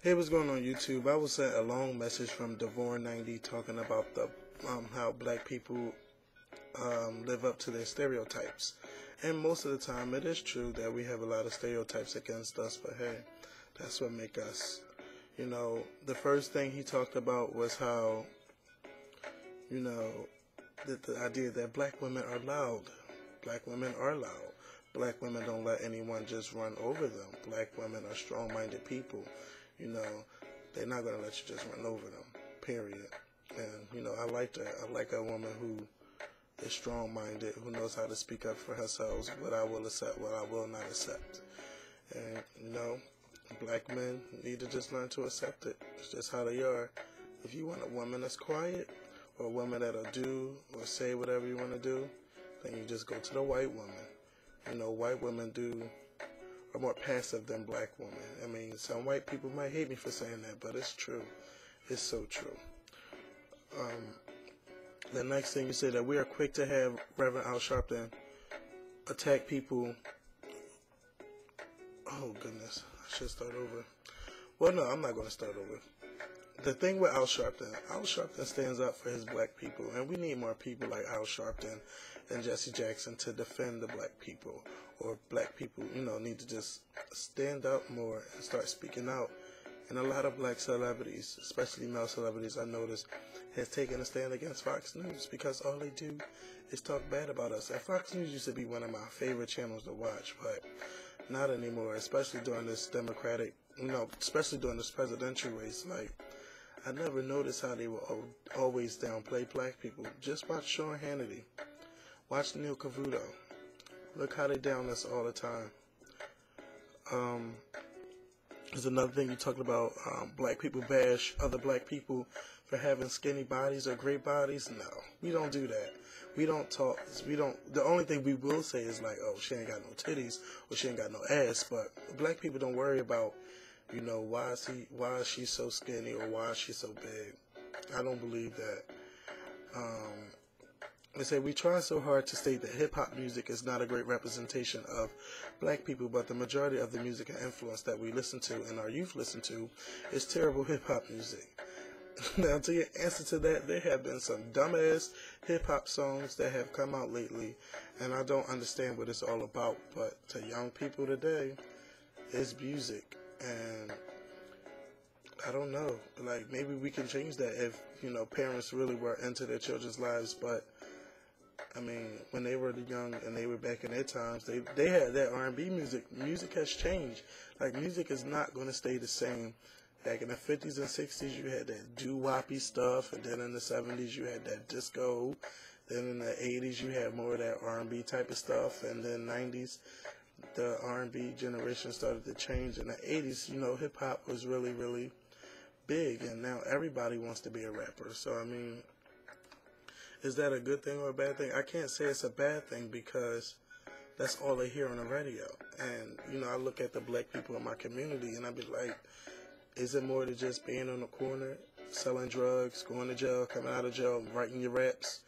Hey, what's going on YouTube? I was sent a long message from Devore90 talking about the how black people live up to their stereotypes. And most of the time it is true that we have a lot of stereotypes against us, but hey, that's what make us. The first thing he talked about was how, you know, the idea that black women are loud. Black women are loud. Black women don't let anyone just run over them. Black women are strong-minded people. They're not going to let you just run over them, period. And, I like that. I like a woman who is strong-minded, who knows how to speak up for herself, what I will accept, what I will not accept. And, black men need to just learn to accept it. It's just how they are. If you want a woman that's quiet, or a woman that'll do or say whatever you want to do, then you just go to the white woman. White women are more passive than black women. I mean, some white people might hate me for saying that, but it's true. It's so true. The next thing you say that we are quick to have Reverend Al Sharpton attack people. Oh, goodness. I should start over. Well, no, I'm not going to start over. The thing with Al Sharpton stands up for his black people, and we need more people like Al Sharpton and Jesse Jackson to defend the black people, or black people, need to just stand up more and start speaking out. And a lot of black celebrities, especially male celebrities, I noticed, has taken a stand against Fox News because all they do is talk bad about us. And Fox News used to be one of my favorite channels to watch, but not anymore, especially during this especially during this presidential race. Like, I never noticed how they will always downplay black people. Just watch Sean Hannity. Watch Neil Cavuto. Look how they down us all the time. There's another thing you talked about, black people bash other black people for having skinny bodies or great bodies. No, we don't do that. We don't talk. The only thing we will say is like, oh, she ain't got no titties or she ain't got no ass. But black people don't worry about, why is she so skinny or why is she so big. I don't believe that. They say we try so hard to state that hip-hop music is not a great representation of black people, but the majority of the music and influence that we listen to and our youth listen to is terrible hip-hop music. Now, to your answer to that, there have been some dumbass hip-hop songs that have come out lately, and I don't understand what it's all about, but to young people today, it's music, and I don't know, like, maybe we can change that if, parents really were into their children's lives, but I mean, when they were young and they were back in their times, they had that R&B music. Music has changed. Like, music is not going to stay the same. Back in the 50s and 60s, you had that doo-woppy stuff, and then in the 70s, you had that disco. Then in the 80s, you had more of that R&B type of stuff, and then 90s, the R&B generation started to change. In the 80s, hip-hop was really, really big, and now everybody wants to be a rapper. So, I mean, is that a good thing or a bad thing? I can't say it's a bad thing because that's all they hear on the radio. And, I look at the black people in my community and I be like, is it more than just being on the corner, selling drugs, going to jail, coming out of jail, writing your raps?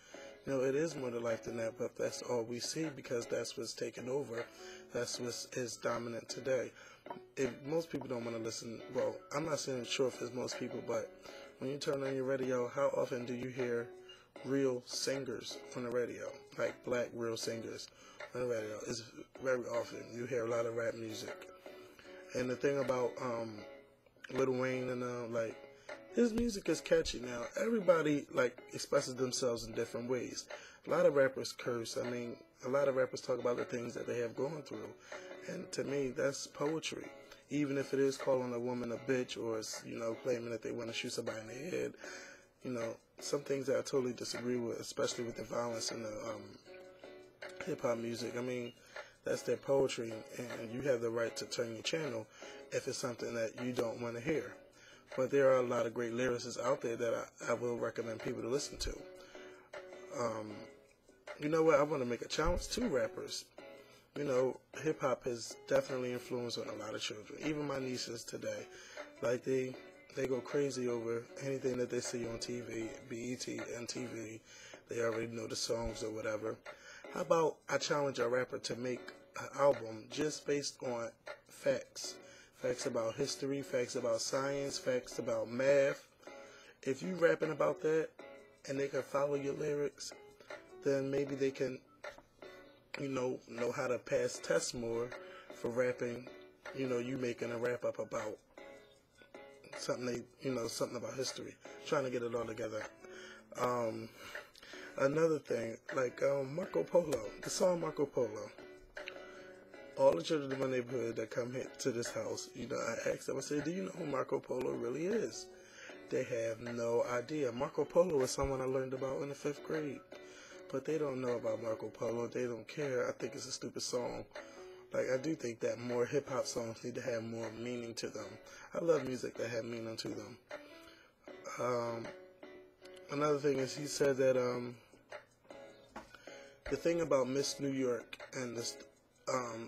It is more to life than that, but that's all we see because that's what's taken over. That's what is dominant today. If most people don't want to listen, well, I'm not saying sure if it's most people, but when you turn on your radio, how often do you hear real singers on the radio, like black real singers on the radio? It's very often. You hear a lot of rap music. And the thing about Lil Wayne and like, his music is catchy now. Everybody like expresses themselves in different ways. A lot of rappers curse. I mean, a lot of rappers talk about the things that they have gone through. And to me, that's poetry. Even if it is calling a woman a bitch or, claiming that they want to shoot somebody in the head. Some things that I totally disagree with, especially with the violence in the hip-hop music. I mean, that's their poetry, and you have the right to turn your channel if it's something that you don't want to hear. But there are a lot of great lyricists out there that I will recommend people to listen to. You know what? I want to make a challenge to rappers. Hip-hop has definitely influenced on a lot of children. Even my nieces today, like they go crazy over anything that they see on TV, BET, MTV. They already know the songs or whatever. How about I challenge a rapper to make an album just based on facts facts about history, facts about science, facts about math. If you rapping about that and they can follow your lyrics, then maybe they can, know how to pass tests more for rapping. You making a rap up about something something about history, trying to get it all together. Another thing, like Marco Polo, the song Marco Polo. All the children in my neighborhood that come here to this house, I ask them, I say, do you know who Marco Polo really is? They have no idea. Marco Polo is someone I learned about in the 5th grade. But they don't know about Marco Polo. They don't care. I think it's a stupid song. Like, I do think that more hip-hop songs need to have more meaning to them. I love music that have meaning to them. Another thing is he said that the thing about Miss New York and this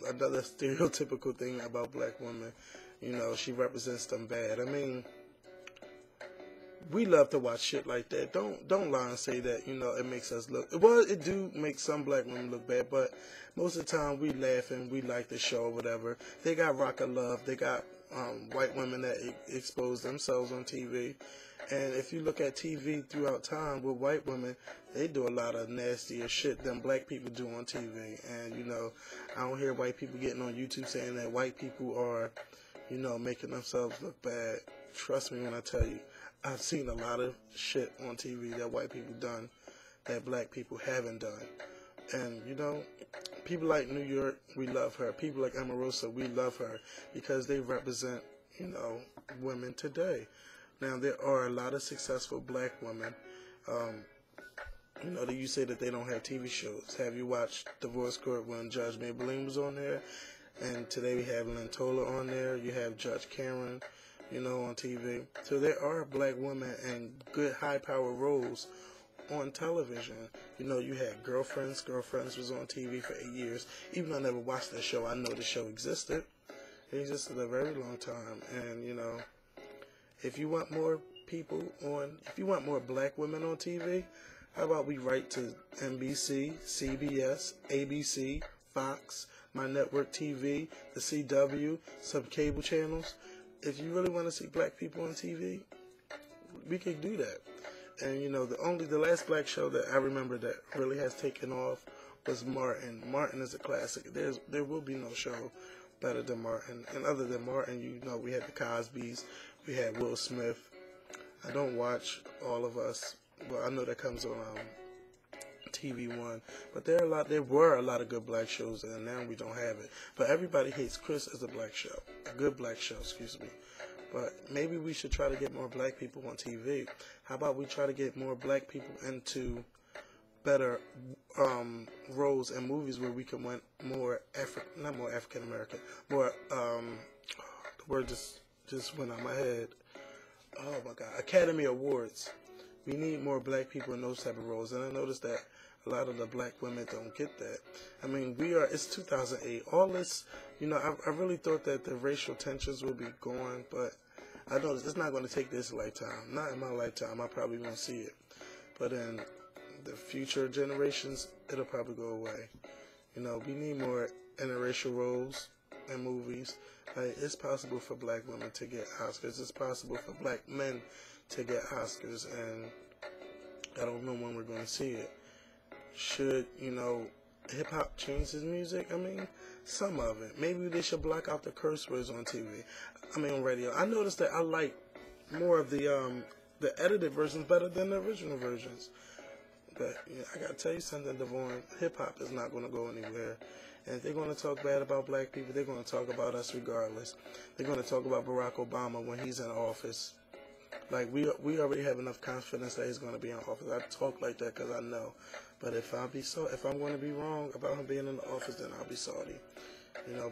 another stereotypical thing about black women, she represents them bad. I mean, we love to watch shit like that. Don't lie and say that, it makes us look... Well, it do make some black women look bad, but most of the time we laugh and we like the show or whatever. They got Rock of Love. They got white women that expose themselves on TV. And if you look at TV throughout time with white women, they do a lot of nastier shit than black people do on TV. And, I don't hear white people getting on YouTube saying that white people are, making themselves look bad. Trust me when I tell you. I've seen a lot of shit on TV that white people done that black people haven't done. And, people like New York, we love her. People like Omarosa, we love her because they represent, women today. Now, there are a lot of successful black women. That you say that they don't have TV shows. Have you watched Divorce Court when Judge Maybelline was on there? And today we have Lynn Toler on there. You have Judge Karen, on TV. So there are black women in good high-power roles on television. You had Girlfriends. Girlfriends was on TV for 8 years. Even though I never watched that show, I know the show existed. It existed a very long time. And, if you want more if you want more black women on TV, how about we write to NBC, CBS, ABC, Fox, My Network TV, the CW, some cable channels. If you really want to see black people on TV, we can do that. And the last black show that I remember that really has taken off was Martin. Martin is a classic. There will be no show better than Martin. And other than Martin, we had the Cosbys, we had Will Smith. I don't watch All of Us, but I know that comes on TV One. But there were a lot of good black shows, and now we don't have it. But everybody hates Chris as a black show, a good black show, excuse me. But maybe we should try to get more black people on TV. How about we try to get more black people into better roles in movies where we can win more not more African American, more the word just went out my head. Oh my God, Academy Awards. We need more black people in those type of roles, and I noticed that a lot of the black women don't get that. I mean, it's 2008. All this, I really thought that the racial tensions would be gone, but I know it's not going to take this lifetime. Not in my lifetime. I probably won't see it. But in the future generations, it'll probably go away. We need more interracial roles in movies. Like, it's possible for black women to get Oscars. It's possible for black men to get Oscars, and I don't know when we're going to see it. Should, hip-hop change his music? I mean, some of it. Maybe they should block out the curse words on TV. On radio. I noticed that I like more of the edited versions better than the original versions. But I got to tell you something, Devon. Hip-hop is not going to go anywhere. And if they're going to talk bad about black people, they're going to talk about us regardless. They're going to talk about Barack Obama when he's in office. Like, we already have enough confidence that he's going to be in office. I talk like that because I know. But if I'm going to be wrong about him being in the office, then I'll be salty.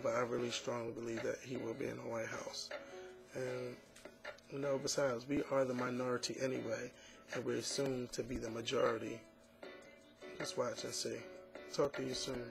But I really strongly believe that he will be in the White House. And, besides, we are the minority anyway, and we're assumed to be the majority. Just watch and see. Talk to you soon.